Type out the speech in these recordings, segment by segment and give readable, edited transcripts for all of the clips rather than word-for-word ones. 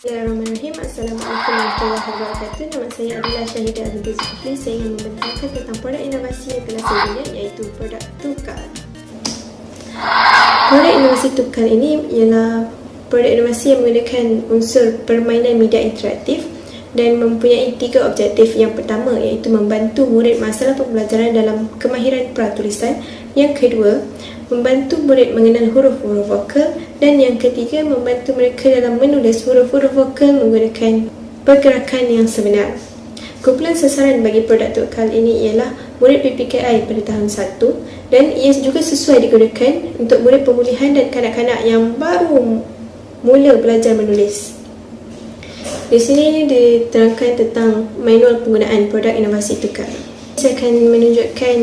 Bismillahirrahmanirrahim. Assalamualaikum warahmatullahi wabarakatuh. Nama saya adalah Syahidah Azizah Zulkifli. Saya ingin memberitahukan tentang produk inovasi yang telah saya buat, iaitu produk Tukar. Produk inovasi Tukar ini ialah produk inovasi yang menggunakan unsur permainan media interaktif dan mempunyai 3 objektif. Yang pertama iaitu membantu murid masalah pembelajaran dalam kemahiran pratulisan. Yang kedua, membantu murid mengenal huruf-huruf vokal. Dan yang ketiga, membantu mereka dalam menulis huruf-huruf vokal menggunakan pergerakan yang sebenar. Kumpulan sasaran bagi produk Tukar ini ialah murid PPKI pada tahun 1 dan ia juga sesuai digunakan untuk murid pemulihan dan kanak-kanak yang baru mula belajar menulis. Di sini diterangkan tentang manual penggunaan produk inovasi Tukar. Saya akan menunjukkan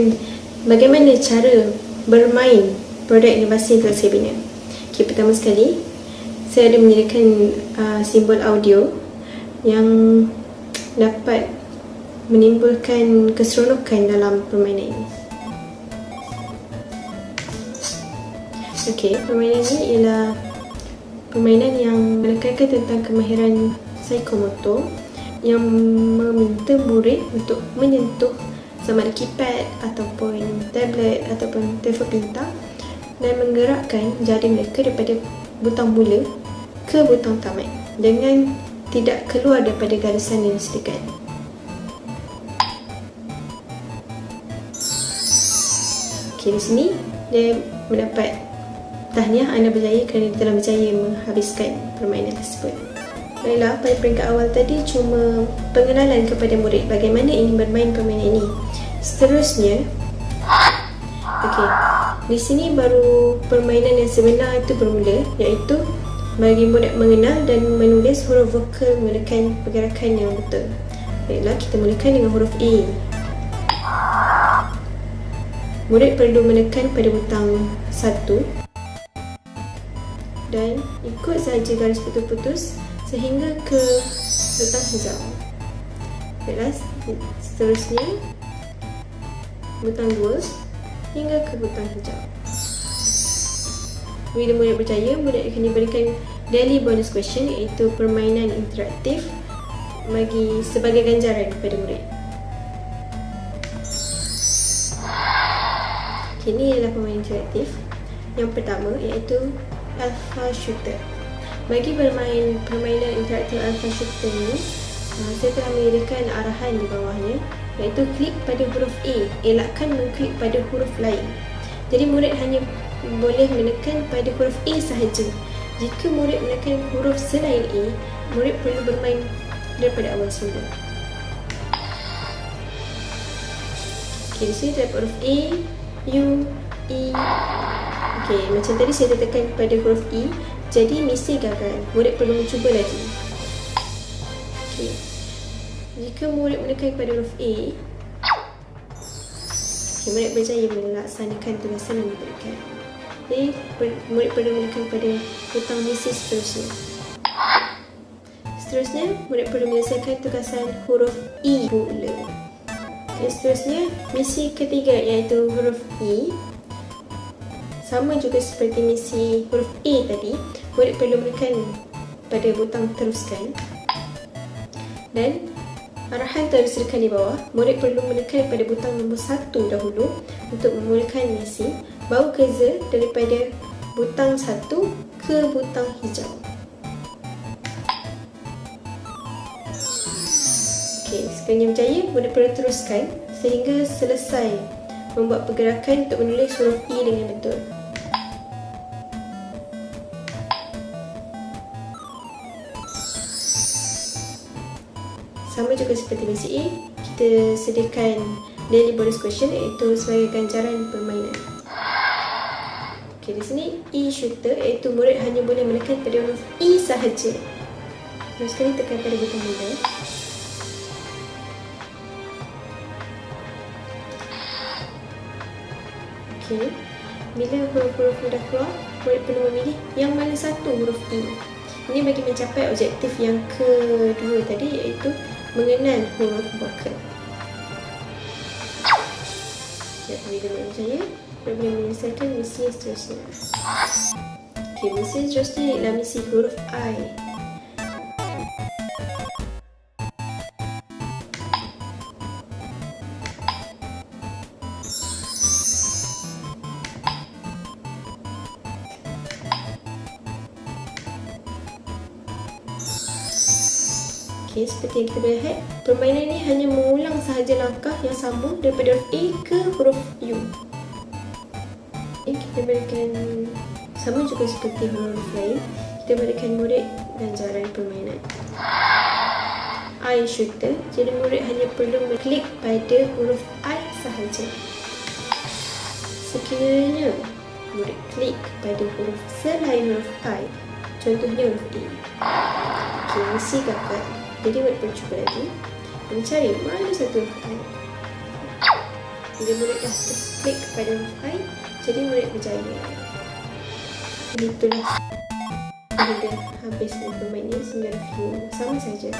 bagaimana cara bermain produk inovasi yang telah saya bina. Okay, pertama sekali, saya ada menyediakan simbol audio yang dapat menimbulkan keseronokan dalam permainan ini. Okey, permainan ini ialah permainan yang menekankan tentang kemahiran psikomotor yang meminta murid untuk menyentuh sama ada keypad ataupun tablet ataupun telefon pintar dan menggerakkan jari mereka daripada butang mula ke butang tamat dengan tidak keluar daripada garisan yang disediakan. Okey, di sini dia mendapat tahniah anda berjaya kerana telah berjaya menghabiskan permainan tersebut. Baiklah, pada peringkat awal tadi cuma pengenalan kepada murid bagaimana ingin bermain permainan ini. Seterusnya, okey, di sini baru permainan yang sebenar itu bermula, iaitu bagi murid mengenal dan menulis huruf vokal menggunakan pergerakan yang betul. Baiklah, kita mulakan dengan huruf A. Murid perlu menekan pada butang 1 dan ikut sahaja garis putus-putus sehingga ke butang hijau. Baiklah, seterusnya butang 2 hingga ke butang hijau. Bila murid berjaya, murid akan diberikan daily bonus question, iaitu permainan interaktif sebagai ganjaran kepada murid. Ini adalah permainan interaktif. Yang pertama iaitu Alpha Shooter. Bagi bermain permainan interaktif Alpha Shooter ini, saya telah menyediakan arahan di bawahnya, iaitu klik pada huruf A, elakkan mengklik pada huruf lain. Jadi murid hanya boleh menekan pada huruf A sahaja. Jika murid menekan huruf selain A, murid perlu bermain daripada awal semula. Okey, di sini terdapat huruf A, U, E. Okey, macam tadi saya tekan pada huruf E, jadi misi gagal. Murid perlu mencuba lagi. Okey. Jika murid menekan pada huruf A, murid berjaya melaksanakan tugasan yang diberikan. Jadi, murid perlu menekan pada butang misi seterusnya. Seterusnya, murid perlu menyelesaikan tugasan huruf E pula. Okay, seterusnya, misi ketiga iaitu huruf E. Sama juga seperti misi huruf A tadi, murid perlu menekan pada butang teruskan. Dan arahan telah disediakan di bawah, murid perlu menekan pada butang nombor 1 dahulu untuk memulakan misi, baru ke Z daripada butang 1 ke butang hijau. Okey, sekiranya berjaya, murid perlu teruskan sehingga selesai membuat pergerakan untuk menulis huruf E dengan betul. Sama juga seperti misi A, kita sediakan daily bonus question, iaitu sebagai ganjaran permainan. Okey, di sini E shooter, iaitu murid hanya boleh menekan pada huruf E sahaja. Terus sekali tekan pada butang mula. Okey, bila huruf-huruf dah keluar, murid perlu memilih yang mana satu huruf E. Ini bagi mencapai objektif yang kedua tadi, iaitu mengenal huruf vokal. Bila murid berjaya, murid boleh menyelesaikan misi seterusnya. Okey, misi seterusnya ialah misi huruf I. Okey, seperti yang kita boleh lihat, permainan ini hanya mengulang sahaja langkah yang sama daripada huruf A ke huruf U. Kita berikan sama juga seperti huruf lain, kita berikan murid ganjaran permainan I shooter. Jadi murid hanya perlu mengklik pada huruf I sahaja. Sekiranya murid klik pada huruf selain huruf I, contohnya huruf A, okey, mesti gagal. Jadi murid perlu cuba lagi mencari mana satu huruf I. Bila murid dah klik pada huruf I, jadi murid berjaya. Itulah hingga habis permainan 9 view sama saja.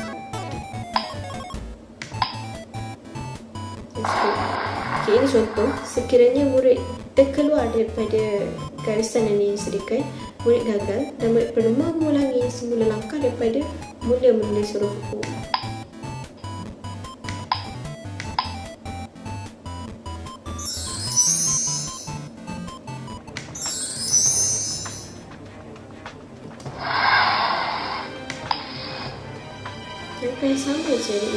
Okey, ini contoh. Sekiranya murid terkeluar daripada garisan yang disediakan, murid gagal dan murid perlu mengulangi semula langkah daripada mula menulis huruf O. Langkah yang sama je ada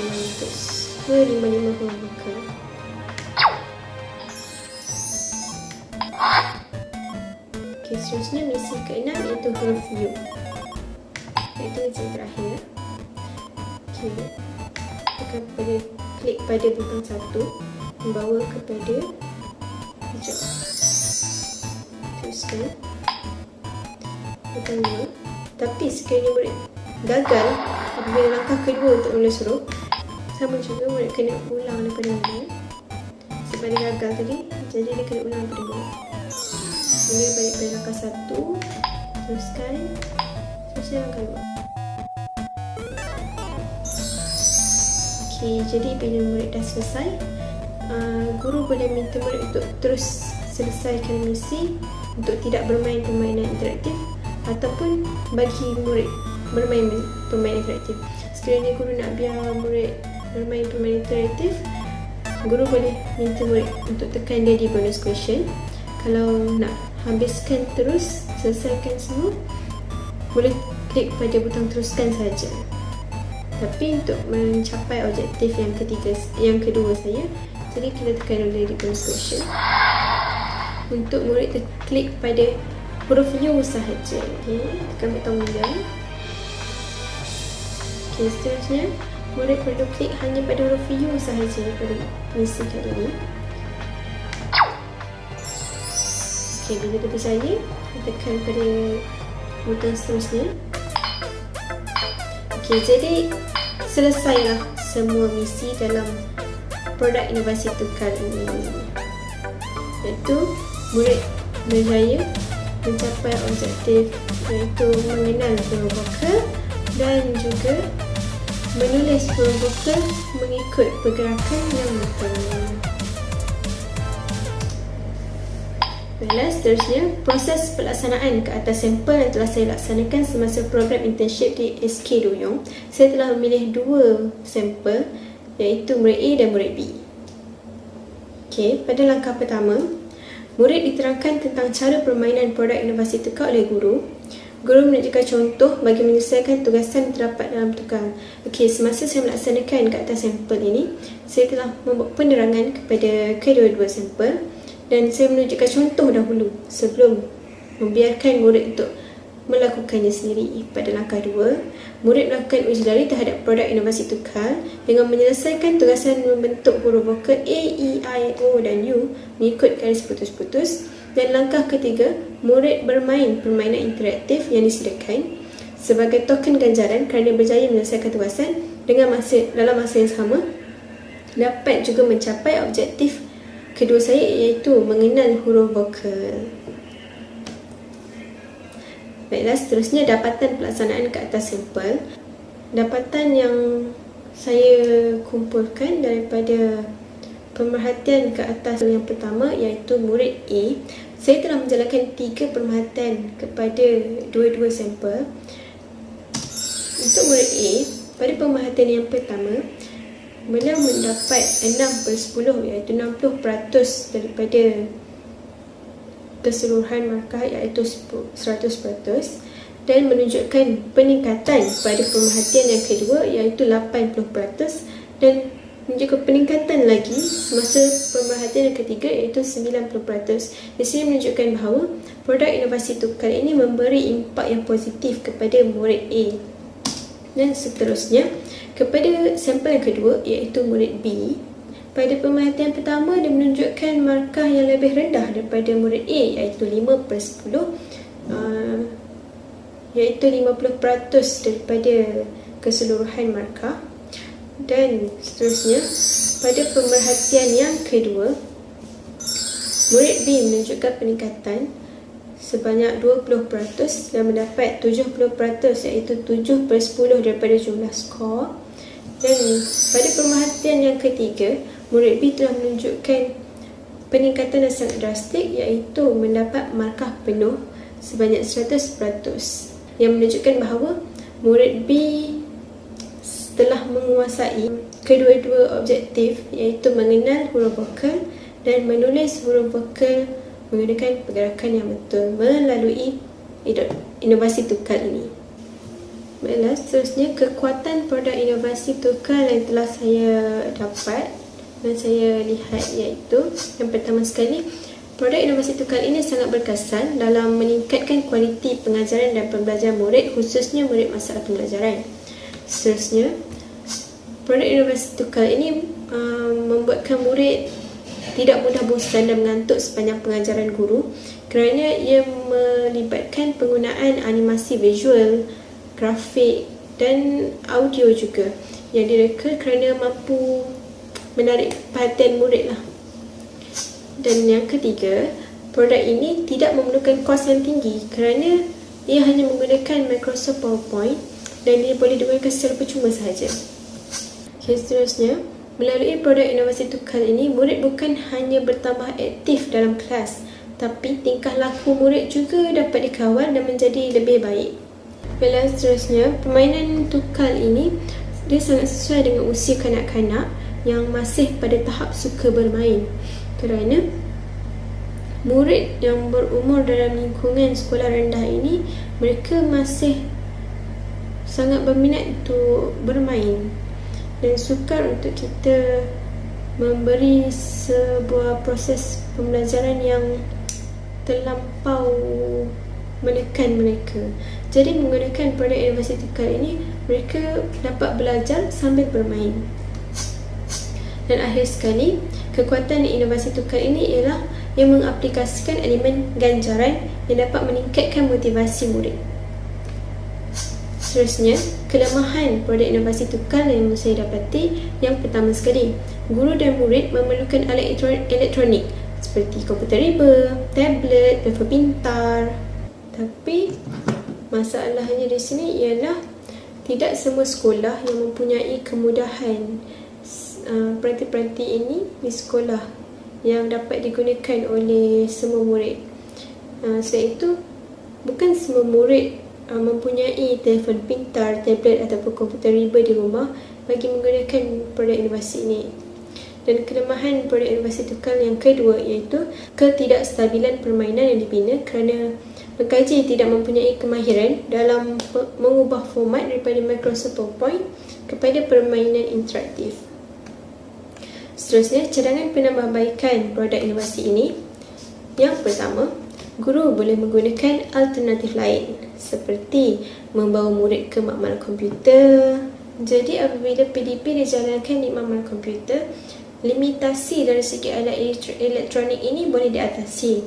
555 huruf vokal. Okey, seterusnya misi ke-6 iaitu huruf U. Iaitu misi terakhir. Okey, akan klik pada butang 1 membawa kepada hijau. Teruskan butang 2. Tapi sekiranya murid gagal apabila langkah kedua untuk menulis huruf, sama juga murid kena ulang daripada mula. Sebab dia gagal tadi, jadi dia kena ulang daripada mula. Mula balik pada langkah 1, teruskan langkah 2. Okey, jadi bila murid dah selesai, guru boleh minta murid untuk terus selesaikan misi untuk tidak bermain permainan interaktif ataupun bagi murid bermain permainan interaktif. Sekiranya guru nak biar murid bermain permainan interaktif, guru boleh minta murid untuk tekan dia di bonus question. Kalau nak habiskan terus, selesaikan semua, boleh klik pada butang teruskan saja. Tapi untuk mencapai objektif yang kedua saya, jadi kita tekan dulu di bonus question. Untuk murid klik pada huruf U sahaja. Okey, tekan butang U. Okey, seterusnya murid perlu klik hanya pada huruf U sahaja pada misi kali ini. Okey, bila dia berjaya, tekan pada butang seterusnya. Okey, jadi selesailah semua misi dalam produk inovasi tukar ini. Iaitu murid berjaya mencapai objektif, iaitu mengenal huruf vokal dan juga menulis huruf vokal mengikut pergerakan yang betul. Baiklah, seterusnya proses pelaksanaan ke atas sampel yang telah saya laksanakan semasa program internship di SK Duyung. Saya telah memilih 2 sampel, iaitu murid A dan murid B. Okey, pada langkah pertama, murid diterangkan tentang cara permainan produk inovasi tukar oleh guru. Guru menunjukkan contoh bagi menyelesaikan tugasan terdapat dalam tukar. Okey, semasa saya melaksanakan ke atas sampel ini, saya telah membuat penerangan kepada kedua-dua sampel dan saya menunjukkan contoh dahulu sebelum membiarkan murid untuk melakukannya sendiri. Pada langkah 2, murid melakukan uji lari terhadap produk inovasi tukar dengan menyelesaikan tugasan membentuk huruf vokal A, E, I, O dan U mengikut garis putus-putus. Dan langkah ketiga, murid bermain permainan interaktif yang disediakan sebagai token ganjaran kerana berjaya menyelesaikan tugasan dalam masa yang sama, dapat juga mencapai objektif kedua saya, iaitu mengenal huruf vokal. Baiklah, seterusnya dapatan pelaksanaan ke atas sampel. Dapatan yang saya kumpulkan daripada pemerhatian ke atas yang pertama, iaitu murid A. Saya telah menjalankan 3 pemerhatian kepada dua-dua sampel. Untuk murid A, pada pemerhatian yang pertama, beliau mendapat 6/10, iaitu 60% daripada keseluruhan markah, iaitu 100%. dan menunjukkan peningkatan pada pemerhatian yang kedua iaitu 80% dan menunjukkan peningkatan lagi semasa pemerhatian yang ketiga iaitu 90%. Di sini menunjukkan bahawa produk inovasi tukar ini memberi impak yang positif kepada murid A. Dan seterusnya, kepada sampel yang kedua iaitu murid B, pada pemerhatian pertama dia menunjukkan markah yang lebih rendah daripada murid A iaitu 5/10, iaitu 50% daripada keseluruhan markah. Dan seterusnya, pada pemerhatian yang kedua, murid B menunjukkan peningkatan sebanyak 20% dan mendapat 70% iaitu 7/10 daripada jumlah skor. Dan pada pemerhatian yang ketiga, murid B telah menunjukkan peningkatan yang sangat drastik iaitu mendapat markah penuh sebanyak 100%, yang menunjukkan bahawa murid B telah menguasai kedua-dua objektif iaitu mengenal huruf vokal dan menulis huruf vokal menggunakan pergerakan yang betul melalui inovasi tukar ini. Baiklah, seterusnya kekuatan produk inovasi tukar yang telah saya dapat dan saya lihat iaitu yang pertama sekali, produk inovasi tukar ini sangat berkesan dalam meningkatkan kualiti pengajaran dan pembelajaran murid, khususnya murid masalah pembelajaran. Seterusnya, produk inovasi tukar ini membuatkan murid tidak mudah bosan dan mengantuk sepanjang pengajaran guru kerana ia melibatkan penggunaan animasi visual, grafik dan audio juga yang direka kerana mampu menarik perhatian murid lah. Dan yang ketiga, produk ini tidak memerlukan kos yang tinggi kerana ia hanya menggunakan Microsoft PowerPoint dan ia boleh digunakan secara percuma sahaja. Okay, seterusnya, melalui produk inovasi tukar ini, murid bukan hanya bertambah aktif dalam kelas, tapi tingkah laku murid juga dapat dikawal dan menjadi lebih baik. Baiklah, seterusnya, permainan tukar ini dia sangat sesuai dengan usia kanak-kanak yang masih pada tahap suka bermain kerana murid yang berumur dalam lingkungan sekolah rendah ini, mereka masih sangat berminat untuk bermain dan sukar untuk kita memberi sebuah proses pembelajaran yang terlampau menekan mereka. Jadi menggunakan produk inovasi tukar ini, mereka dapat belajar sambil bermain. Dan akhir sekali, kekuatan inovasi tukar ini ialah yang mengaplikasikan elemen ganjaran yang dapat meningkatkan motivasi murid. Seterusnya, kelemahan produk inovasi tukar yang saya dapati, yang pertama sekali, guru dan murid memerlukan alat elektronik seperti komputer riba, tablet, telefon pintar. Tapi masalahnya di sini ialah tidak semua sekolah yang mempunyai kemudahan peranti-peranti ini di sekolah yang dapat digunakan oleh semua murid. Selain itu, bukan semua murid mempunyai telefon pintar, tablet ataupun komputer riba di rumah bagi menggunakan produk inovasi ini. Dan kelemahan produk inovasi tukar yang kedua iaitu ketidakstabilan permainan yang dibina kerana pengkaji tidak mempunyai kemahiran dalam mengubah format daripada Microsoft PowerPoint kepada permainan interaktif. Seterusnya, cadangan penambahbaikan produk inovasi ini. Yang pertama, guru boleh menggunakan alternatif lain seperti membawa murid ke makmal komputer. Jadi apabila PDP dijalankan di makmal komputer, limitasi dari segi alat elektronik ini boleh diatasi.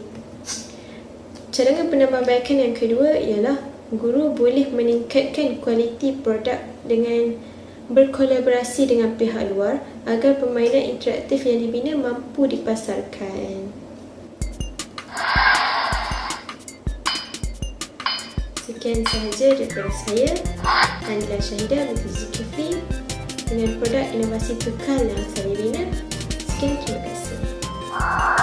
Cadangan penambahbaikan yang kedua ialah guru boleh meningkatkan kualiti produk dengan berkolaborasi dengan pihak luar agar permainan interaktif yang dibina mampu dipasarkan. Sekian sahaja daripada saya, Anila Syahidah binti Zulkifli, dengan produk inovasi tukar yang saya bina. Sekian, terima kasih.